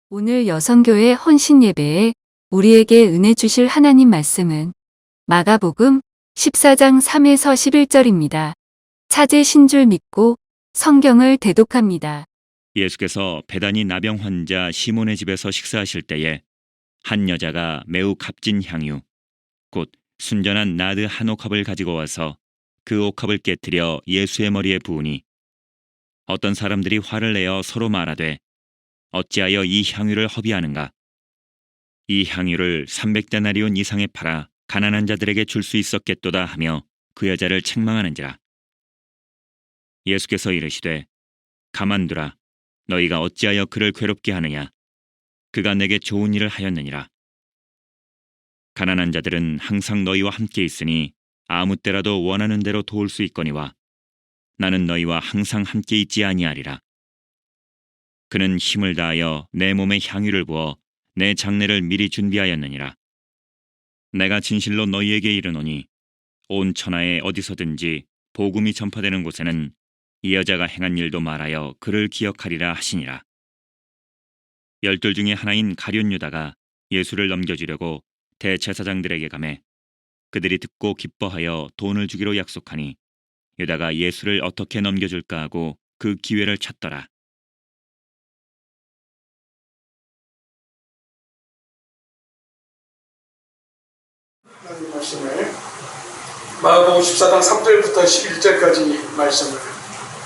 오늘 여성교회 헌신예배에 우리에게 은혜 주실 하나님 말씀은 마가복음 14장 3에서 11절입니다. 찾으신 줄 믿고 성경을 대독합니다. 예수께서 베다니 나병 환자 시몬의 집에서 식사하실 때에 한 여자가 매우 값진 향유, 곧 순전한 나드 한 옥합을 가지고 와서 그 옥합을 깨뜨려 예수의 머리에 부으니 어떤 사람들이 화를 내어 서로 말하되 어찌하여 이 향유를 허비하는가? 이 향유를 300데나리온 이상에 팔아 가난한 자들에게 줄 수 있었겠도다 하며 그 여자를 책망하는지라. 예수께서 이르시되 가만두라. 너희가 어찌하여 그를 괴롭게 하느냐? 그가 내게 좋은 일을 하였느니라. 가난한 자들은 항상 너희와 함께 있으니 아무 때라도 원하는 대로 도울 수 있거니와 나는 너희와 항상 함께 있지 아니하리라. 그는 힘을 다하여 내 몸에 향유를 부어 내 장례를 미리 준비하였느니라. 내가 진실로 너희에게 이르노니 온 천하에 어디서든지 복음이 전파되는 곳에는 이 여자가 행한 일도 말하여 그를 기억하리라 하시니라. 12 중에 하나인 가룟 유다가 예수를 넘겨주려고 대제사장들에게 가매 그들이 듣고 기뻐하여 돈을 주기로 약속하니 유다가 예수를 어떻게 넘겨줄까 하고 그 기회를 찾더라. 하나님 말씀을 마가복음 14장 3절부터 11절까지 말씀을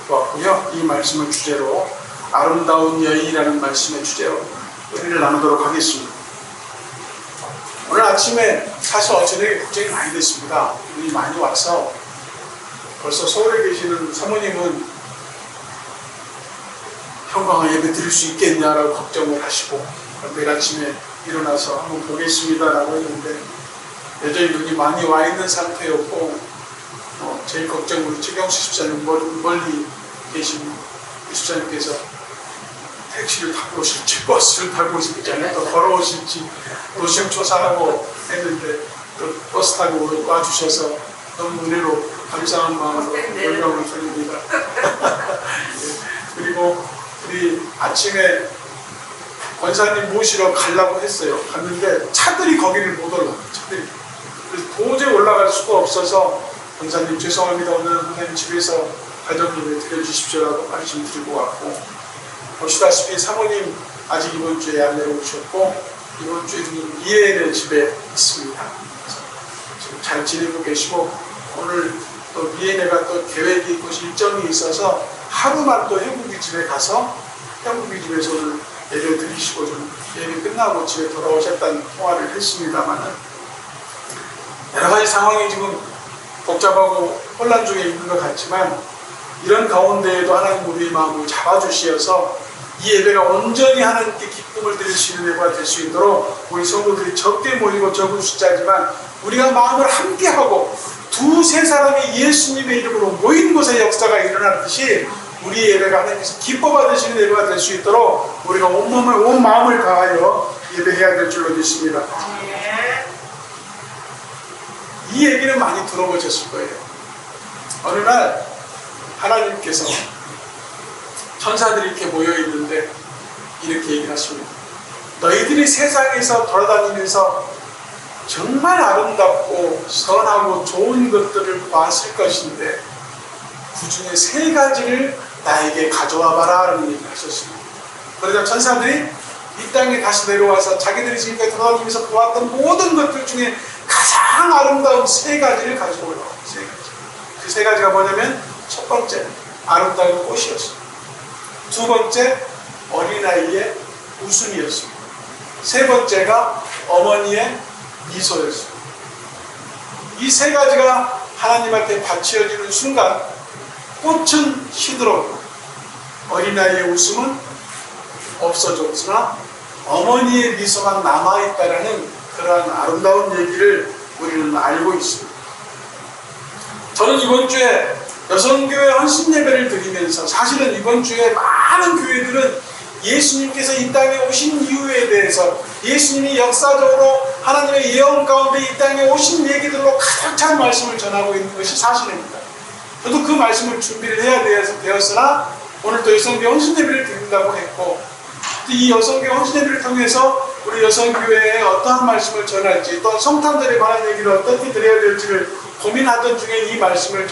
보았고요. 이 말씀을 주제로 아름다운 여인이라는 말씀의 주제로 은혜를 나누도록 하겠습니다. 오늘 아침에 사실 저녁에 걱정이 많이 됐습니다. 눈이 많이 와서 벌써 서울에 계시는 사모님은 형광을 예배 드릴 수 있겠냐라고 걱정을 하시고 내일 아침에 일어나서 한번 보겠습니다라고 했는데 여전히 눈이 많이 와 있는 상태였고 제일 걱정은 최경수 집사님 멀리 계신 집사님께서 택시를 타고 오실지 버스를 타고 오실지 또 걸어오실지 노심초사하고 했는데 또 버스 타고 와주셔서 너무 은혜로 감사한 마음으로 영광을 드립니다. 그리고 우리 아침에 권사님 모시러 가려고 했어요. 갔는데 차들이 거기를 못 올라가요. 차들이. 그래서 도저히 올라갈 수가 없어서 권사님 죄송합니다. 오늘 하나님 집에서 가정예배 드려주십시오라고 말씀드리고 왔고 보시다시피 사모님 아직 이번 주에 안 내려오셨고 이번 주에는 이해의 집에 있습니다. 지금 잘 지내고 계시고 오늘 또 미애네가 또 계획이 있고 일정이 있어서 하루만 또 해국이 집에 가서 해국이 집에서 오늘 예배 드리시고 좀 예배 끝나고 집에 돌아오셨다는 통화를 했습니다만은 여러 가지 상황이 지금 복잡하고 혼란 중에 있는 것 같지만 이런 가운데에도 하나님 우리의 마음을 잡아주시어서 이 예배가 온전히 하나님께 기쁨을 드릴 수 있는 예배가 될 수 있도록 우리 성도들이 적게 모이고 적은 숫자지만 우리가 마음을 함께하고 두세 사람이 예수님의 이름으로 모인 곳에 역사가 일어나듯이 우리 예배가 하나님께서 기뻐 받으시는 예배가 될 수 있도록 우리가 온 마음을 다하여 예배해야 될 줄로 믿습니다. 이 얘기는 많이 들어보셨을 거예요. 어느 날 하나님께서 천사들이 이렇게 모여 있는데 이렇게 얘기를 하십니다. 너희들이 세상에서 돌아다니면서 정말 아름답고 선하고 좋은 것들을 봤을 것인데 그 중에 3가지를 나에게 가져와 봐라 라는 얘기를 하셨습니다. 그러자 천사들이 이 땅에 다시 내려와서 자기들이 지금까지 돌아다니면서 보았던 모든 것들 중에 가장 아름다운 3가지를 가져오라고. 3가지. 그 3가지가 뭐냐면 첫 번째 아름다운 꽃이었습니다. 두 번째 어린아이의 웃음이었습니다. 세 번째가 어머니의 미소였습니다. 이 3가지가 하나님한테 바치어지는 순간 꽃은 시들었고 어린아이의 웃음은 없어졌으나 어머니의 미소만 남아있다라는 그러한 아름다운 얘기를 우리는 알고 있습니다. 저는 이번 주에 여성교회 헌신예배를 드리면서 사실은 이번 주에 많은 교회들은 예수님께서 이 땅에 오신 이유에 대해서 예수님이 역사적으로 하나님의 예언 가운데 이 땅에 오신 얘기들로 가득 찬 말씀을 전하고 있는 것이 사실입니다. 저도 그 말씀을 준비를 해야 되었으나 오늘 또 여성교회 헌신예배를 드린다고 했고 이 여성교회 헌신예배를 통해서 우리 여성교회에 어떠한 말씀을 전할지, 또 성탄절에 관한 얘기를 어떻게 드려야 될지를 고민하던 중에 이 말씀을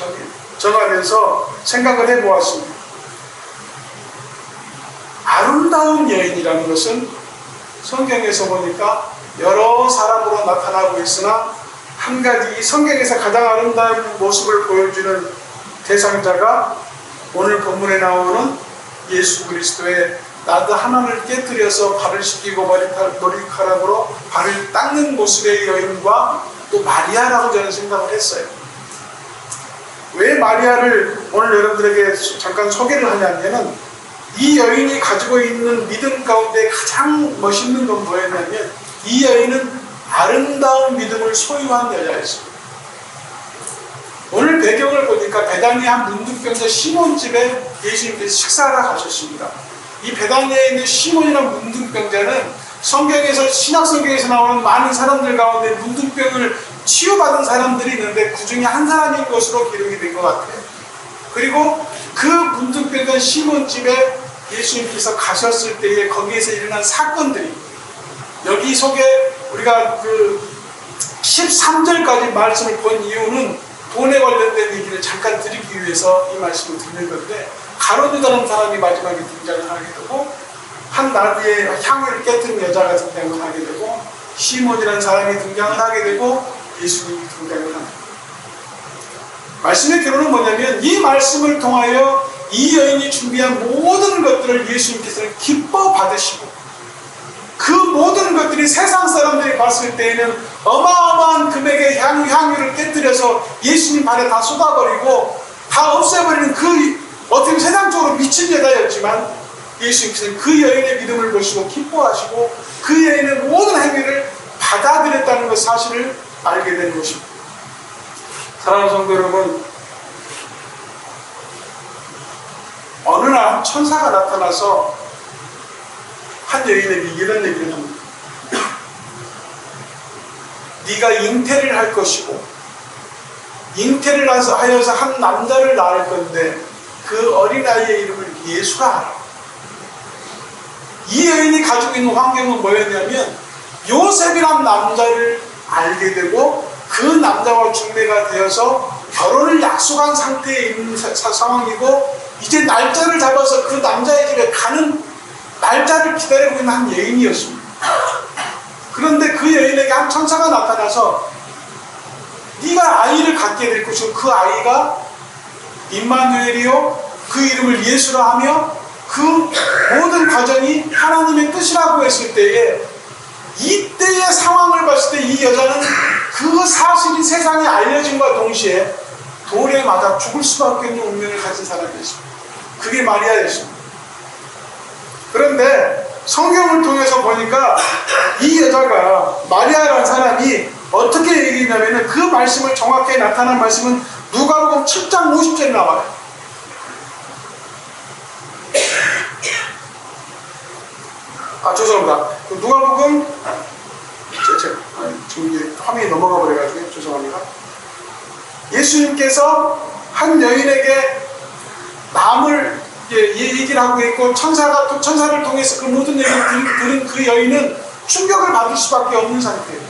정하면서 생각을 해보았습니다. 아름다운 여인이라는 것은 성경에서 보니까 여러 사람으로 나타나고 있으나 한 가지 성경에서 가장 아름다운 모습을 보여주는 대상자가 오늘 본문에 나오는 예수 그리스도의 나도 하나를 깨뜨려서 발을 씻기고 머리카락으로 발을 닦는 모습의 여인과 또 마리아라고 저는 생각을 했어요. 왜 마리아를 오늘 여러분들에게 잠깐 소개를 하냐면은 이 여인이 가지고 있는 믿음 가운데 가장 멋있는 건 뭐였냐면 이 여인은 아름다운 믿음을 소유한 여자였습니다. 오늘 배경을 보니까 베다니 한 문둥병자 시몬 집에 예수님께서 식사하러 가셨습니다. 이 베다니에 있는 시몬이라는 문둥병자는 신약 성경에서 나오는 많은 사람들 가운데 문둥병을 치유받은 사람들이 있는데 그 중에 한 사람인 것으로 기록이 된 것 같아요. 그리고 그 문둥병자 시몬 집에 예수님께서 가셨을 때에 거기에서 일어난 사건들이 여기 속에 우리가 그 13절까지 말씀을 본 이유는 돈에 관련된 얘기를 잠깐 드리기 위해서 이 말씀을 드리는 건데 가룟유다라는 사람이 마지막에 등장을 하게 되고 한 나귀의 향유를 깨뜨린 여자가 등장을 하게 되고 시몬이라는 사람이 등장을 하게 되고 예수님이 등장을 합니다. 말씀의 결론은 뭐냐면 이 말씀을 통하여 이 여인이 준비한 모든 것들을 예수님께서는 기뻐 받으시고 그 모든 것들이 세상 사람들이 봤을 때에는 어마어마한 금액의 향유를 깨뜨려서 예수님 발에 다 쏟아버리고 다 없애버리는 그 어떻게 보면 세상적으로 미친 여자였지만 예수님께서는 그 여인의 믿음을 보시고 기뻐하시고 그 여인의 모든 행위를 받아들였다는 것 사실을 알게 된 것입니다. 사랑하는 성도 여러분, 어느 날 천사가 나타나서 한 여인에게 이런 얘기를 합니다. 네가 잉태를 할 것이고 잉태를 하여서 한 남자를 낳을 건데 그 어린아이의 이름을 예수라 하라. 이 여인이 가지고 있는 환경은 뭐였냐면 요셉이란 남자를 알게 되고 그 남자와 중매가 되어서 결혼을 약속한 상태에 있는 상황이고 이제 날짜를 잡아서 그 남자의 집에 가는 날짜를 기다리고 있는 한 여인이었습니다. 그런데 그 여인에게 한 천사가 나타나서 네가 아이를 갖게 될 것이고 그 아이가 임마누엘이요 그 이름을 예수라 하며 그 모든 과정이 하나님의 뜻이라고 했을 때에 이때의 상황을 봤을 때 이 여자는 그 사실이 세상에 알려짐과 동시에 돌에 맞아 죽을 수밖에 없는 운명을 가진 사람이었습니다. 그게 마리아였습니다. 그런데 성경을 통해서 보니까 이 여자가 마리아라는 사람이 어떻게 얘기했냐면 그 말씀을 정확하게 나타난 말씀은 누가복음 7장 50절에 나와요. 죄송합니다. 누가복음 지금 이게 화면이 넘어가 버려가지고 죄송합니다. 예수님께서 한 여인에게 남을 얘기를 하고 있고 천사를 통해서 그 모든 얘기를 들은 그 여인은 충격을 받을 수밖에 없는 상태예요.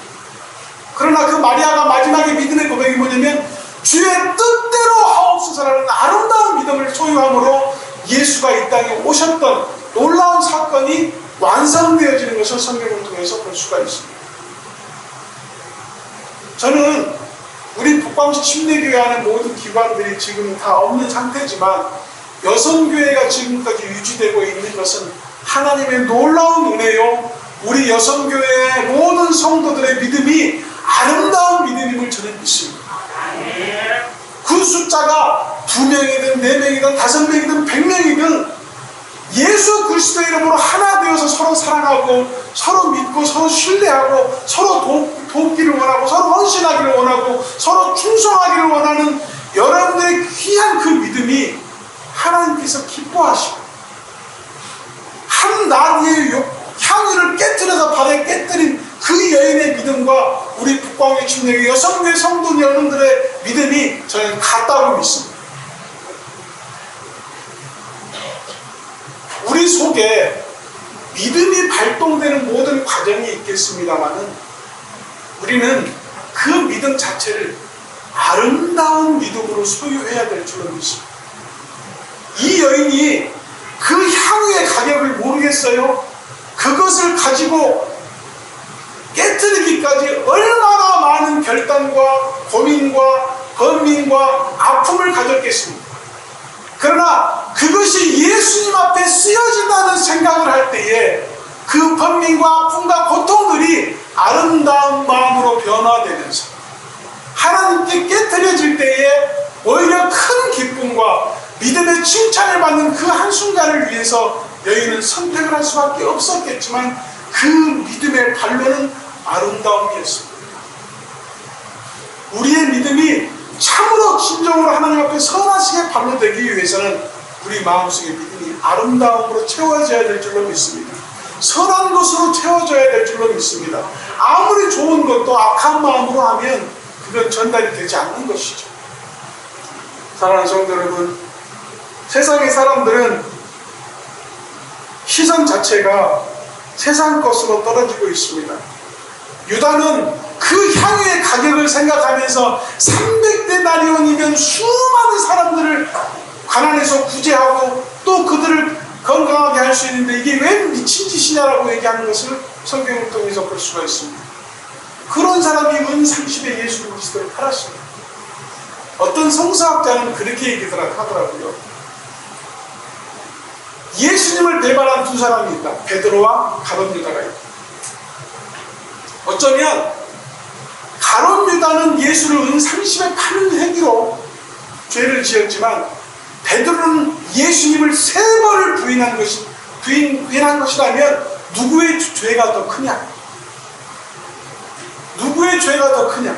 그러나 그 마리아가 마지막에 믿음의 고백이 뭐냐면 주의 뜻대로 하옵소서라는 아름다운 믿음을 소유함으로 예수가 이 땅에 오셨던 놀라운 사건이 완성되어지는 것을 성경을 통해서 볼 수가 있습니다. 저는 우리 북광시 침례교회 안에 모든 기관들이 지금 다 없는 상태지만 여성교회가 지금까지 유지되고 있는 것은 하나님의 놀라운 은혜요 우리 여성교회의 모든 성도들의 믿음이 아름다운 믿음임을 저는 믿습니다. 그 숫자가 2명이든 4명이든 5명이든 100명이든 예수 그리스도의 이름으로 하나 되어서 서로 사랑하고 서로 믿고 서로 신뢰하고 서로 돕기를 원하고 서로 헌신하기를 원하고 서로 충성하기를 원하는 여러분들의 귀한 그 믿음이 하나님께서 기뻐하시고 한 나귀의 향유를 깨뜨려서 발에 깨뜨린 그 여인의 믿음과 우리 북광의 침례교회 여성교회 성도 여러분들의 믿음이 저는 같다고 믿습니다. 우리 속에 믿음이 발동되는 모든 과정이 있겠습니다만은 우리는 그 믿음 자체를 아름다운 믿음으로 소유해야 될 줄로 믿습니다. 이 여인이 그 향유의 가격을 모르겠어요? 그것을 가지고 깨뜨리기까지 얼마나 많은 결단과 고민과 번민과 아픔을 가졌겠습니까? 그러나 그것이 예수님 앞에 쓰여진다는 생각을 할 때에 그 번민과 아픔과 고통들이 아름다운 마음으로 변화되면서 하나님께 깨뜨려질 때에 오히려 큰 기쁨과 믿음의 칭찬을 받는 그 한순간을 위해서 여인은 선택을 할 수밖에 없었겠지만 그 믿음의 반론은 아름다움이었습니다. 우리의 믿음이 참으로 진정으로 하나님 앞에 선하시게 반론되기 위해서는 우리 마음속의 믿음이 아름다움으로 채워져야 될 줄로 믿습니다. 선한 것으로 채워져야 될 줄로 믿습니다. 아무리 좋은 것도 악한 마음으로 하면 그건 전달이 되지 않는 것이죠. 사랑하는 성도 여러분, 세상의 사람들은 시선 자체가 세상 것으로 떨어지고 있습니다. 유다는 그 향유의 가격을 생각하면서 300데나리온이면 수많은 사람들을 가난에서 구제하고 또 그들을 건강하게 할 수 있는데 이게 왜 미친 짓이냐라고 얘기하는 것을 성경을 통해서 볼 수가 있습니다. 그런 사람이 은 30에 예수 그리스도를 팔았습니다. 어떤 성서학자는 그렇게 얘기를 하더라고요. 예수님을 배반한 두 사람이 있다. 베드로와 가룟 유다가 있다. 어쩌면 가룟 유다는 예수를 은 30에 파는 행위로 죄를 지었지만 베드로는 예수님을 3번을 부인한 것이라면 누구의 죄가 더 크냐? 누구의 죄가 더 크냐?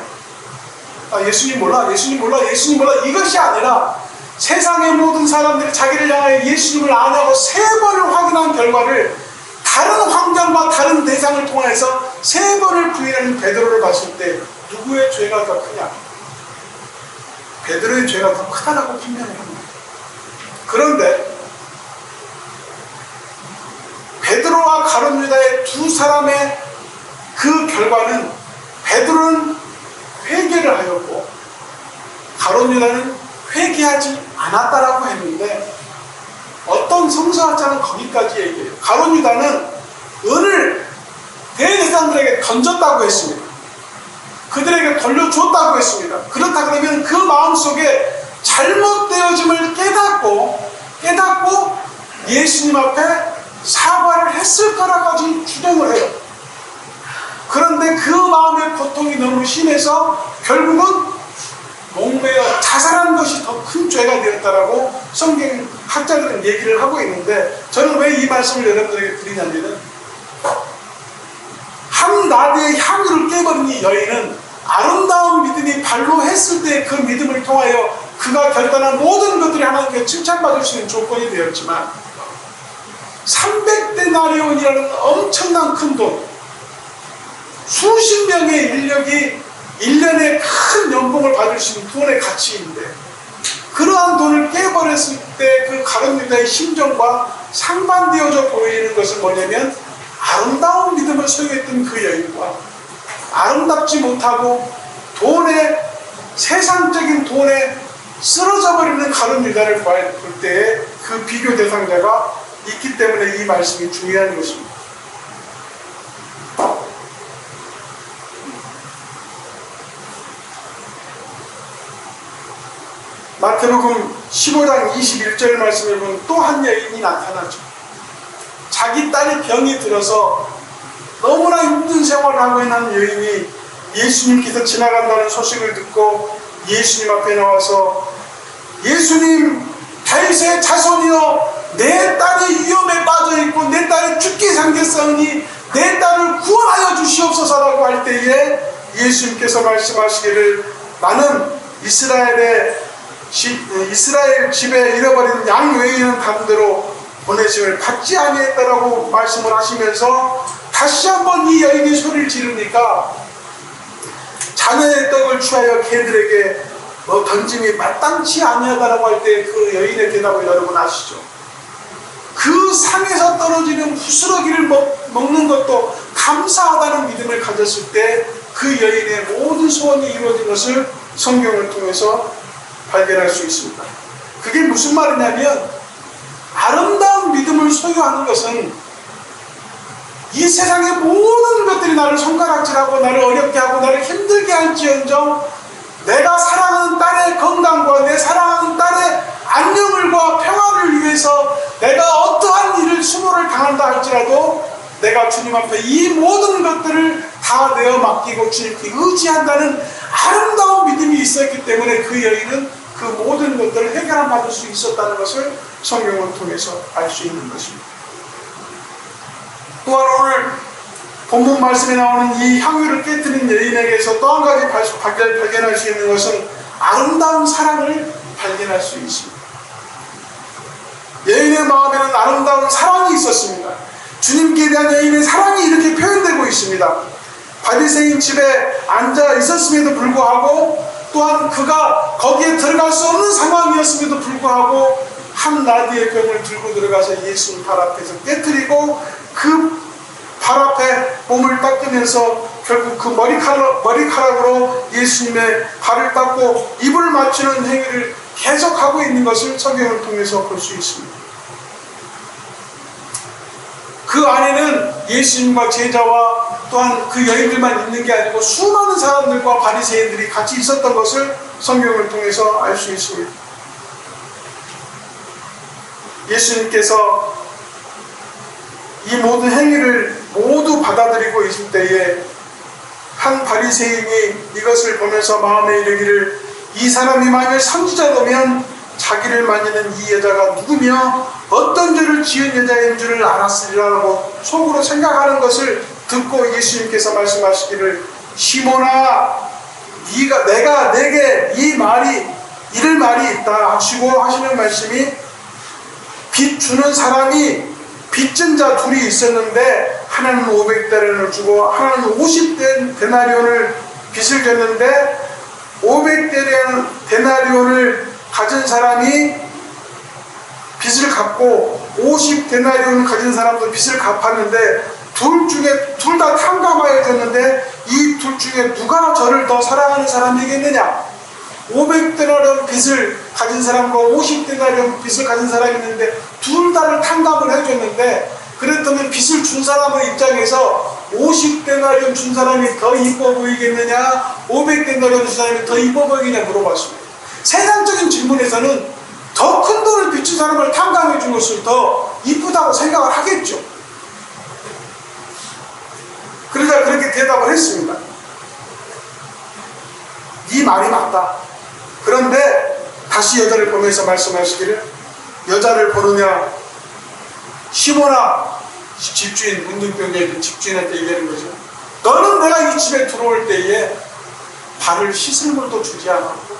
예수님 몰라, 예수님 몰라, 예수님 몰라, 이것이 아니라 세상의 모든 사람들이 자기를 향하여 예수님을 아냐고 3번을 확인한 결과를 다른 환경과 다른 대상을 통해서 3번을 부인하는 베드로를 봤을 때 누구의 죄가 더 크냐? 베드로의 죄가 더 크다라고 판명을 합니다. 그런데 베드로와 가룟 유다의 두 사람의 그 결과는 베드로는 회개를 하였고 가룟 유다는 회개하지 않았다라고 했는데 어떤 성서학자는 거기까지 얘기해요. 가룟 유다는 은을 대제사장들에게 던졌다고 했습니다. 그들에게 돌려줬다고 했습니다. 그렇다 그러면 그 마음속에 잘못되어짐을 깨닫고 예수님 앞에 사과를 했을 거라까지 주장을 해요. 그런데 그 마음의 고통이 너무 심해서 결국은 목매어 자살한 것이 더 큰 죄가 되었다라고 성경 학자들은 얘기를 하고 있는데 저는 왜 이 말씀을 여러분들에게 드리냐면은 한 나비의 향유를 깨버린 이 여인은 아름다운 믿음이 발로했을 때 그 믿음을 통하여 그가 결단한 모든 것들이 하나님께 칭찬받을 수 있는 조건이 되었지만 300데나리온이라는 엄청난 큰 돈, 수십 명의 인력이 1년에 큰 연봉을 받을 수 있는 돈의 가치인데 그러한 돈을 깨버렸을 때 그 가룟 유다의 심정과 상반되어져 보이는 것은 뭐냐면 아름다운 믿음을 소유했던 그 여인과 아름답지 못하고 세상적인 돈에 쓰러져 버리는 가룟 유다를 볼 때에 그 비교 대상자가 있기 때문에 이 말씀이 중요한 것입니다. 마태복음 15장 21절 말씀을 보면 또 한 여인이 나타나죠. 자기 딸이 병이 들어서 너무나 힘든 생활을 하고 있는 여인이 예수님께서 지나간다는 소식을 듣고 예수님 앞에 나와서 예수님, 다윗의 자손이여, 내 딸이 위험에 빠져있고 내 딸이 죽게 생겼사오니 내 딸을 구원하여 주시옵소서라고 할 때에 예수님께서 말씀하시기를 나는 이스라엘 집에 잃어버린 양 외에는 다른 데로 보내심을 받지 아니했다라고 말씀을 하시면서 다시 한번 이 여인이 소리를 지르니까 자녀의 떡을 취하여 개들에게 던짐이 마땅치 아니하다라고 할 때 그 여인의 대답을 여러분 아시죠? 그 상에서 떨어지는 부스러기를 먹는 것도 감사하다는 믿음을 가졌을 때 그 여인의 모든 소원이 이루어진 것을 성경을 통해서 발견할 수 있습니다. 그게 무슨 말이냐면, 아름다운 믿음을 소유하는 것은 이 세상의 모든 것들이 나를 손가락질하고 나를 어렵게 하고 나를 힘들게 할지언정 내가 사랑하는 딸의 건강과 내 사랑하는 딸의 안녕을과 평화를 위해서 내가 어떠한 일을 수모를 당한다 할지라도 내가 주님 앞에 이 모든 것들을 다 내어 맡기고 주님께 의지한다는 아름다운 믿음이 있었기 때문에 그 여인은 그 모든 것들을 해결받을 수 있었다는 것을 성경을 통해서 알 수 있는 것입니다. 또한 오늘 본문 말씀에 나오는 이 향유를 깨뜨린 여인에게서 또 한 가지 발견할 수 있는 것은 아름다운 사랑을 발견할 수 있습니다. 여인의 마음에는 아름다운 사랑이 있었습니다. 주님께 대한 여인의 사랑이 이렇게 표현되고 있습니다. 바리새인 집에 앉아 있었음에도 불구하고, 또한 그가 거기에 들어갈 수 없는 상황이었음에도 불구하고 한 나디의 병을 들고 들어가서 예수님 발 앞에서 깨뜨리고 그 발 앞에 몸을 닦으면서 결국 그 머리카락으로 예수님의 발을 닦고 입을 맞추는 행위를 계속하고 있는 것을 성경을 통해서 볼 수 있습니다. 그 안에는 예수님과 제자와 또한 그 여인들만 있는 게 아니고 수많은 사람들과 바리새인들이 같이 있었던 것을 성경을 통해서 알 수 있습니다. 예수님께서 이 모든 행위를 모두 받아들이고 있을 때에 한 바리새인이 이것을 보면서 마음에 이르기를, 이 사람이 만일 선지자라면 자기를 만지는 이 여자가 누구며 어떤 죄를 지은 여자인 줄을 알았으리라고 속으로 생각하는 것을 듣고 예수님께서 말씀하시기를, 시몬아, 내가 내게 이를 말이 있다 하시고 하시는 말씀이, 빚 주는 사람이 빚진 자 둘이 있었는데 하나는 500데나리온을 주고 하나는 50데나리온을 빚을 졌는데 500데나리온을 가진 사람이 빚을 갚고 50데나리온을 가진 사람도 빚을 갚았는데 둘 다 탕감하여졌는데 이 둘 중에 누가 저를 더 사랑하는 사람이겠느냐? 500데나리온 빚을 가진 사람과 50데나리온 빚을 가진 사람이 있는데 둘 다를 탕감을 해줬는데, 그랬더니 빚을 준 사람의 입장에서 50데나리온 준 사람이 더 이뻐 보이겠느냐, 500데나리온 준 사람이 더 이뻐 보이겠느냐 물어봤습니다. 세상적인 질문에서는 더 큰 돈을 빚진 사람을 탕감해 준 것을 더 이쁘다고 생각을 하겠죠. 그러자 그렇게 대답을 했습니다. 네 말이 맞다. 그런데 다시 여자를 보면서 말씀하시기를, 여자를 보느냐, 시몬아, 집주인, 문둥병자의 집주인한테 얘기하는 거죠. 너는 내가 이 집에 들어올 때에 발을 씻을 물도 주지 않았고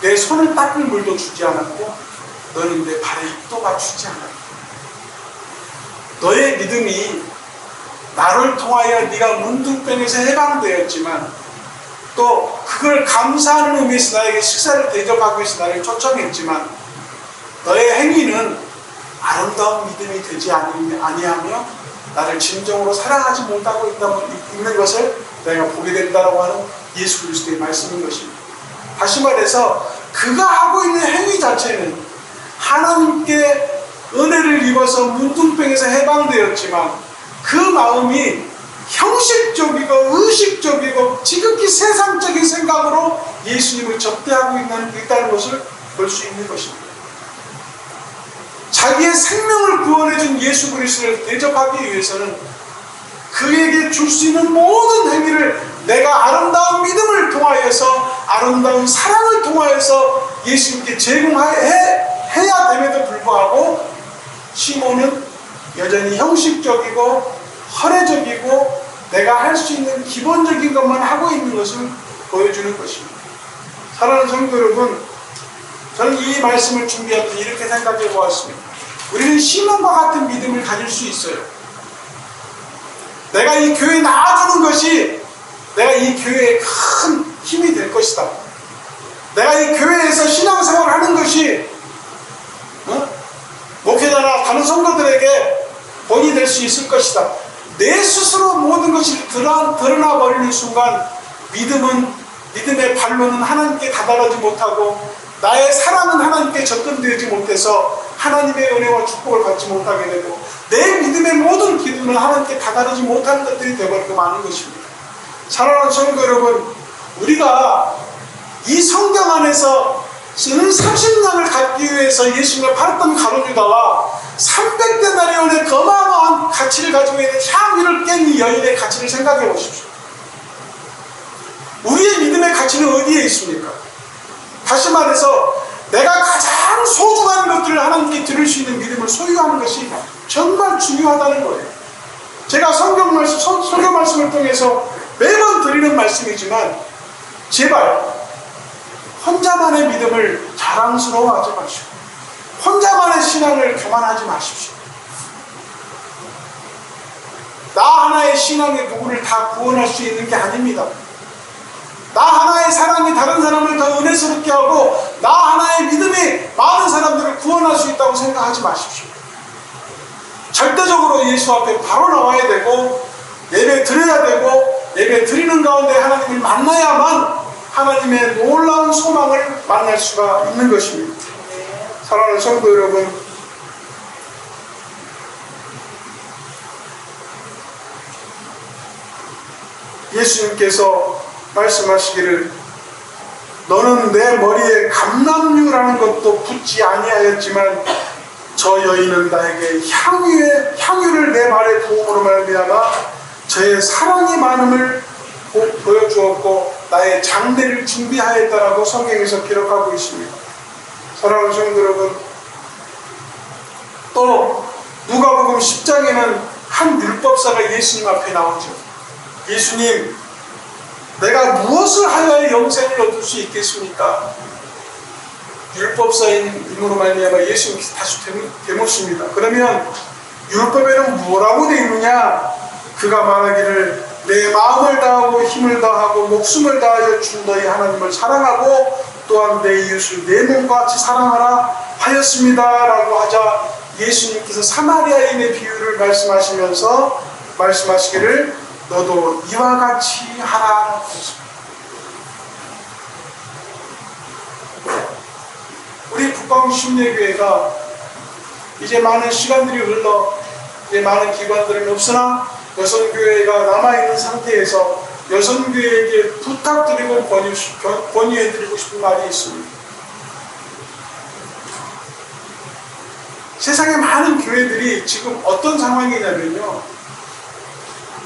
내 손을 닦을 물도 주지 않았고 너는 내 발에 입도 맞추지 않았고, 너의 믿음이 나를 통하여 네가 문둥병에서 해방되었지만 또 그걸 감사하는 의미에서 나에게 식사를 대접하기 위해서 나를 초청했지만 너의 행위는 아름다운 믿음이 되지 아니하며 나를 진정으로 사랑하지 못하고 있는 것을 내가 보게 된다고 하는 예수 그리스도의 말씀인 것입니다. 다시 말해서 그가 하고 있는 행위 자체는 하나님께 은혜를 입어서 문둥병에서 해방되었지만 그 마음이 형식적이고 의식적이고 지극히 세상적인 생각으로 예수님을 접대하고 있다는 것을 볼 수 있는 것입니다. 자기의 생명을 구원해준 예수 그리스도를 대접하기 위해서는 그에게 줄 수 있는 모든 행위를 내가 아름다운 믿음을 통하여서 아름다운 사랑을 통하여서 예수님께 제공해야 됨에도 불구하고 시몬은 여전히 형식적이고 허례적이고 내가 할 수 있는 기본적인 것만 하고 있는 것을 보여주는 것입니다. 사랑하는 성도 여러분, 저는 이 말씀을 준비하면서 이렇게 생각해 보았습니다. 우리는 시몬과 같은 믿음을 가질 수 있어요. 내가 이 교회에 나아주는 것이 내가 이 교회에 큰 힘이 될 것이다. 내가 이 교회에서 신앙생활을 하는 것이 목회자나 다른 성도들에게 본이 될 수 있을 것이다. 내 스스로 모든 것이 드러나 버리는 순간 믿음의 발로는 하나님께 다다르지 못하고 나의 사랑은 하나님께 접근되지 못해서 하나님의 은혜와 축복을 받지 못하게 되고 내 믿음의 모든 기도는 하나님께 다다르지 못하는 것들이 되어버리고 마는 것입니다. 사랑하는 성도 여러분, 우리가 이 성경 안에서 쓰는 30냥을 갖기 위해서 예수님을 팔았던 가룟유다와 300데나리온의 어마어마한 가치를 가지고 있는 향유를 깬 이 여인의 가치를 생각해 보십시오. 우리의 믿음의 가치는 어디에 있습니까? 다시 말해서 내가 가장 소중한 것들을 하나님께 드릴 수 있는 믿음을 소유하는 것이 정말 중요하다는 거예요. 제가 성경 말씀을 통해서 매번 드리는 말씀이지만 제발 혼자만의 믿음을 자랑스러워하지 마시고 혼자만의 신앙을 교만하지 마십시오. 나 하나의 신앙이 누구를 다 구원할 수 있는 게 아닙니다. 나 하나의 사랑이 다른 사람을 더 은혜스럽게 하고 나 하나의 믿음이 많은 사람들을 구원할 수 있다고 생각하지 마십시오. 절대적으로 예수 앞에 바로 나와야 되고 예배 드려야 되고 예배 드리는 가운데 하나님을 만나야만 하나님의 놀라운 소망을 만날 수가 있는 것입니다. 사랑하는 성도 여러분, 예수님께서 말씀하시기를 너는 내 머리에 감람류라는 것도 붙지 아니하였지만 저 여인은 나에게 향유를 내 발에 부음으로 말미암아 저의 사랑이 많음을 보여주었고 나의 장례를 준비하였다라고 성경에서 기록하고 있습니다. 사랑하는 성도 여러분, 또 누가복음 10장에는 한 율법사가 예수님 앞에 나오죠. 예수님, 내가 무엇을 하여야 영생을 얻을 수 있겠습니까? 율법사인 임으로 말미암아 예수님께서 다시 되묻습니다. 그러면 율법에는 뭐라고 되어 있느냐? 그가 말하기를 내 마음을 다하고 힘을 다하고 목숨을 다하여 주 너희 하나님을 사랑하고 또한 내 이웃을 내 몸과 같이 사랑하라 하였습니다 라고 하자 예수님께서 사마리아인의 비유를 말씀하시면서 말씀하시기를 너도 이와 같이 하라 하셨습니다. 우리 북광심례교회가 이제 많은 시간들이 흘러 이제 많은 기관들은 없으나 여성교회가 남아있는 상태에서 여성교회에게 부탁드리고 권유해드리고 싶은 말이 있습니다. 세상에 많은 교회들이 지금 어떤 상황이냐면요,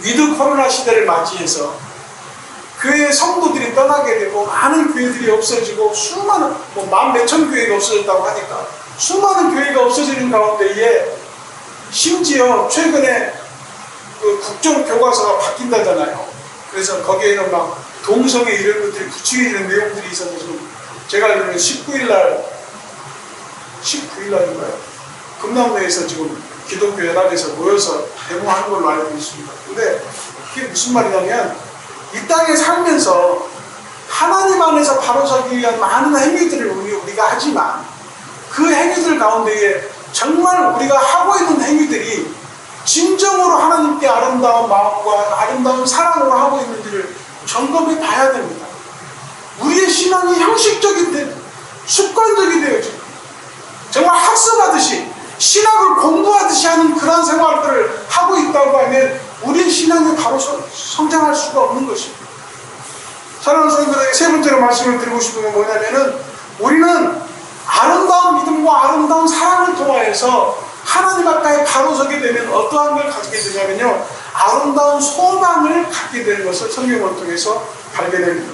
위드 코로나 시대를 맞이해서 교회의 성도들이 떠나게 되고 많은 교회들이 없어지고 수많은 만 몇천 교회가 없어졌다고 하니까 수많은 교회가 없어지는 가운데에 심지어 최근에 그 국정교과서가 바뀐다잖아요. 그래서 거기에는 막 동성애 이런 것들이 붙이는 내용들이 있어서 지금 제가 알기로는 19일날인가요? 금남로에서 지금 기독교 연합에서 모여서 데모하는 걸로 알고 있습니다. 근데 그게 무슨 말이냐면 이 땅에 살면서 하나님 안에서 바로 서기 위한 많은 행위들을 우리가 하지만 그 행위들 가운데에 정말 우리가 하고 있는 행위들이 진정으로 하나님께 아름다운 마음과 아름다운 사랑으로 하고 있는지를 점검해 봐야 됩니다. 우리의 신앙이 형식적인데 습관적이 되어지고 정말 학습하듯이 신학을 공부하듯이 하는 그런 생활들을 하고 있다고 하면 우리의 신앙이 바로 성장할 수가 없는 것입니다. 사랑하는 성도들에게 세 번째로 말씀을 드리고 싶은 건 뭐냐면은 우리는 아름다운 믿음과 아름다운 사랑을 통하여서 하나님 앞에 바로 서게 되면 어떠한 걸 가지게 되냐면요, 아름다운 소망을 갖게 되는 것을 성경을 통해서 발견됩니다.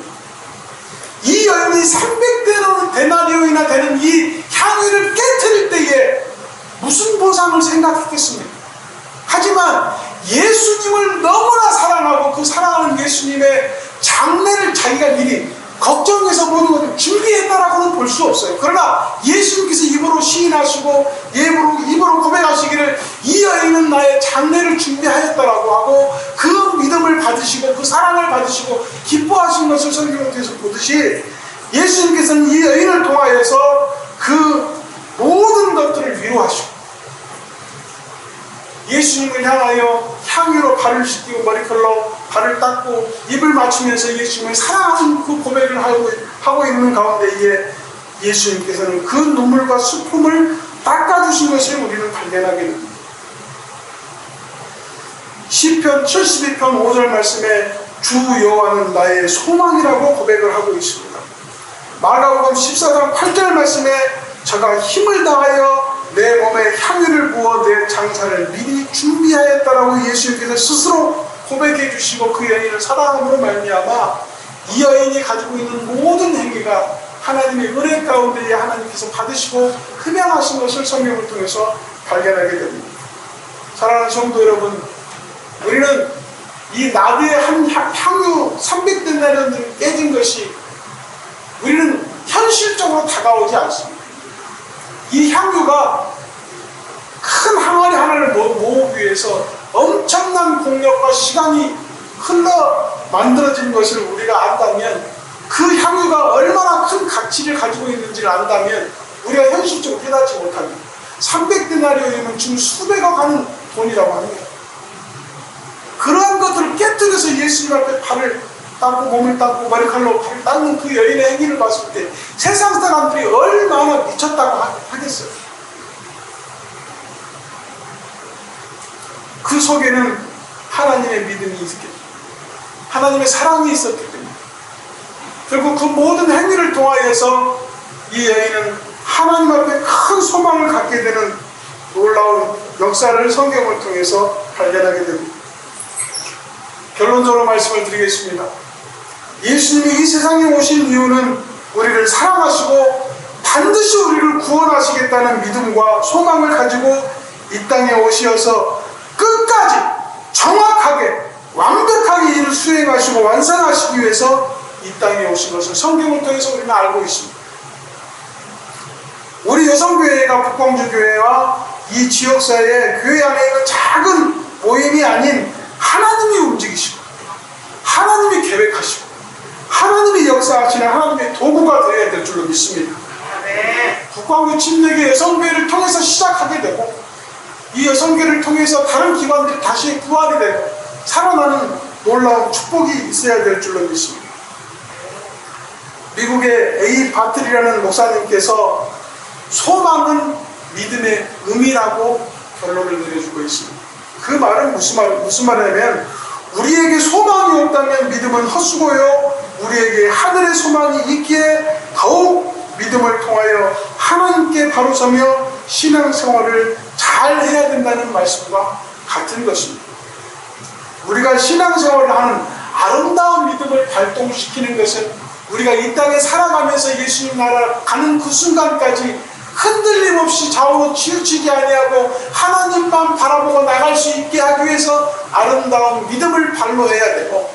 이 여인이 300데나리온이나 되는 이 향유를 깨트릴 때에 무슨 보상을 생각했겠습니까? 하지만 예수님을 너무나 사랑하고 그 사랑하는 예수님의 장례를 자기가 미리 걱정해서 모든 것을 준비했다라고는 볼 수 없어요. 그러나 예수님께서 입으로 시인하시고 입으로 고백하시기를 이 여인은 나의 장례를 준비하였다라고 하고 그 믿음을 받으시고 그 사랑을 받으시고 기뻐하신 것을 성경을 통해서 보듯이 예수님께서는 이 여인을 통하여서 그 모든 것들을 위로하시고 예수님을 향하여 향유로 발을 씻기고 머리칼로 발을 닦고 입을 맞추면서 예수님을 사랑하는 그 고백을 하고 있는 가운데에 예수님께서는 그 눈물과 슬픔을 닦아주신 것을 우리는 발견하게 됩니다. 시편 72편 5절 말씀에 주 여호와는 나의 소망이라고 고백을 하고 있습니다. 마가복음 14장 8절 말씀에 저가 힘을 다하여 내 몸에 향유를 부어 내 장사를 미리 준비하였다라고 예수님께서 스스로 고백해 주시고 그 여인을 사랑함으로 말미암아 이 여인이 가지고 있는 모든 행위가 하나님의 은혜 가운데에 하나님께서 받으시고 흠양하신 것을 성경을 통해서 발견하게 됩니다. 사랑하는 성도 여러분, 우리는 이 나드의 한 향유 300데나리온이 깨진 것이 우리는 현실적으로 다가오지 않습니다. 이 향유가 큰 항아리 하나를 모으기 위해서 엄청난 공력과 시간이 흘러 만들어진 것을 우리가 안다면, 그 향유가 얼마나 큰 가치를 가지고 있는지를 안다면 우리가 현실적으로 깨닫지 못합니다. 300데나리온이면 지금 수백억 하는 돈이라고 합니다. 그러한 것들을 깨뜨려서 예수님 앞에 발을 닦고 몸을 닦고 머리칼로 발을 닦는 그 여인의 행위를 봤을 때 세상 사람들이 얼마나 미쳤다고 하겠어요. 그 속에는 하나님의 믿음이 있었기 때문에, 하나님의 사랑이 있었기 때문에, 결국 그 모든 행위를 통하여서 이 여인은 하나님 앞에 큰 소망을 갖게 되는 놀라운 역사를 성경을 통해서 발견하게 됩니다. 결론적으로 말씀을 드리겠습니다. 예수님이 이 세상에 오신 이유는 우리를 사랑하시고 반드시 우리를 구원하시겠다는 믿음과 소망을 가지고 이 땅에 오시어서 끝까지 정확하게 완벽하게 이를 수행하시고 완성하시기 위해서 이 땅에 오신 것을 성경을 통해서 우리는 알고 있습니다. 우리 여성교회가 북광주교회와 이 지역사회 교회 안에 있는 작은 모임이 아닌 하나님이 움직이시고 하나님이 계획하시고 하나님이 역사하시는 하나님의 도구가 되어야 될 줄로 믿습니다. 북광주 침례교 여성교회를 통해서 시작하게 되고 이 여성교회를 통해서 다른 기관들이 다시 부활이 되고 살아나는 놀라운 축복이 있어야 될 줄로 믿습니다. 미국의 A. 바틀이라는 목사님께서 소망은 믿음의 의미라고 결론을 내려주고 있습니다. 그 말은 무슨 말이냐면, 우리에게 소망이 없다면 믿음은 헛수고요, 우리에게 하늘의 소망이 있기에 더욱 믿음을 통하여 하나님께 바로 서며 신앙생활을 잘 해야 된다는 말씀과 같은 것입니다. 우리가 신앙생활을 하는 아름다운 믿음을 발동시키는 것은 우리가 이 땅에 살아가면서 예수님 나라 가는 그 순간까지 흔들림 없이 좌우로 치우치지 아니하고 하나님만 바라보고 나갈 수 있게 하기 위해서 아름다운 믿음을 발로해야 되고,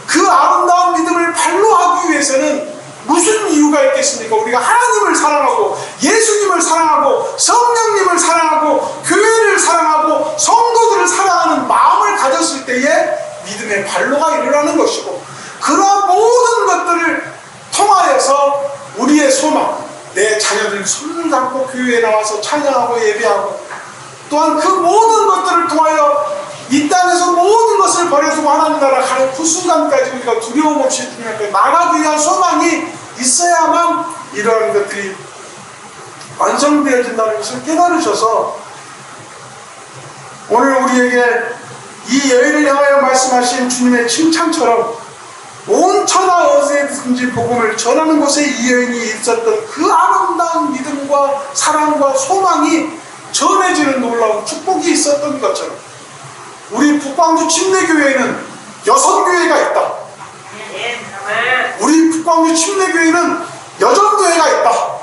그 아름다운 믿음을 발로하기 위해서는 무슨 이유가 있겠습니까? 우리가 하나님을 사랑하고 예수님을 사랑하고 성령님을 사랑하고 교회를 사랑하고 성도들을 사랑하는 마음을 가졌을 때에 믿음의 발로가 일어나는 것이고, 그러한 모든 것들을 통하여서 우리의 소망, 내 자녀들 손을 잡고 교회에 나와서 찬양하고 예배하고, 또한 그 모든 것들을 통하여 이 땅에서 모든 것을 버려두고 하나님 나라 가는 그 순간까지 우리가 두려움 없이 주님 앞에 나가기 위한 소망이 있어야만 이러한 것들이 완성되어진다는 것을 깨달으셔서 오늘 우리에게 이 여인을 향하여 말씀하신 주님의 칭찬처럼 온 천하 어디든지 복음을 전하는 곳에 이 여인이 있었던 그 아름다운 믿음과 사랑과 소망이 전해지는 놀라운 축복이 있었던 것처럼, 우리 북광주 침례교회에는 여성교회가 있다. 우리 북광주 침례교회는 여전교회가 있다.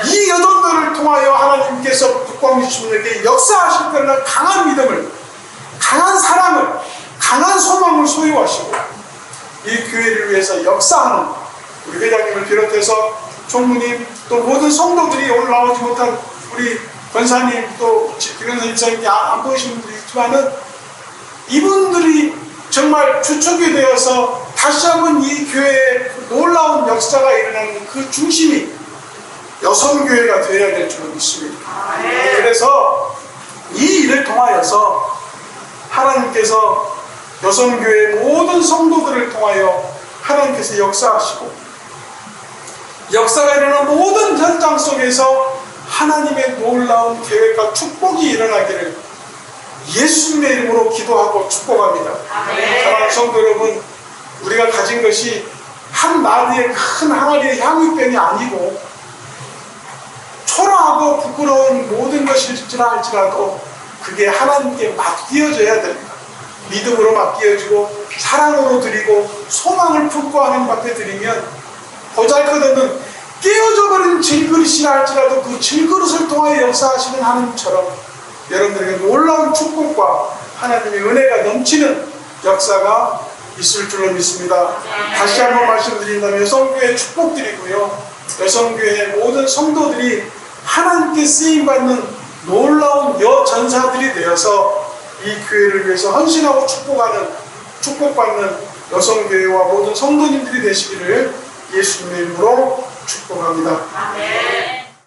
이 여전들을 통하여 하나님께서 북광주 침례교회에 역사하실 때는 강한 믿음을, 강한 사랑을, 강한 소망을 소유하시고 이 교회를 위해서 역사하는 우리 회장님을 비롯해서 총무님, 또 모든 성도들이 오늘 나오지 못한 우리 권사님, 또 김현선 집사님이 안 보이시는 분들이 있지만은 이분들이 정말 주축이 되어서 다시 한번 이 교회에 놀라운 역사가 일어나는 그 중심이 여성교회가 되어야 될 줄로 믿습니다. 그래서 이 일을 통하여서 하나님께서 여성교회 모든 성도들을 통하여 하나님께서 역사하시고 역사가 일어나는 모든 현장 속에서 하나님의 놀라운 계획과 축복이 일어나기를 예수님의 이름으로 기도하고 축복합니다. 사랑하는 성도 여러분, 우리가 가진 것이 한 마디의 큰 항아리의 향유병이 아니고 초라하고 부끄러운 모든 것일지라 할지라도 그게 하나님께 맡겨져야 됩니다. 믿음으로 맡겨지고 사랑으로 드리고 소망을 품고 하나님 앞에 드리면 보잘것없는 깨어져 버린 질그릇이라 할지라도 그 질그릇을 통하여 역사하시는 하나님처럼 여러분들에게 놀라운 축복과 하나님의 은혜가 넘치는 역사가 있을 줄로 믿습니다. 다시 한번 말씀드린다면 여성교회 축복드리고요, 여성교회 모든 성도들이 하나님께 쓰임받는 놀라운 여전사들이 되어서 이 교회를 위해서 헌신하고 축복받는 여성교회와 모든 성도님들이 되시기를 예수님의 이름으로 축복합니다. 아멘.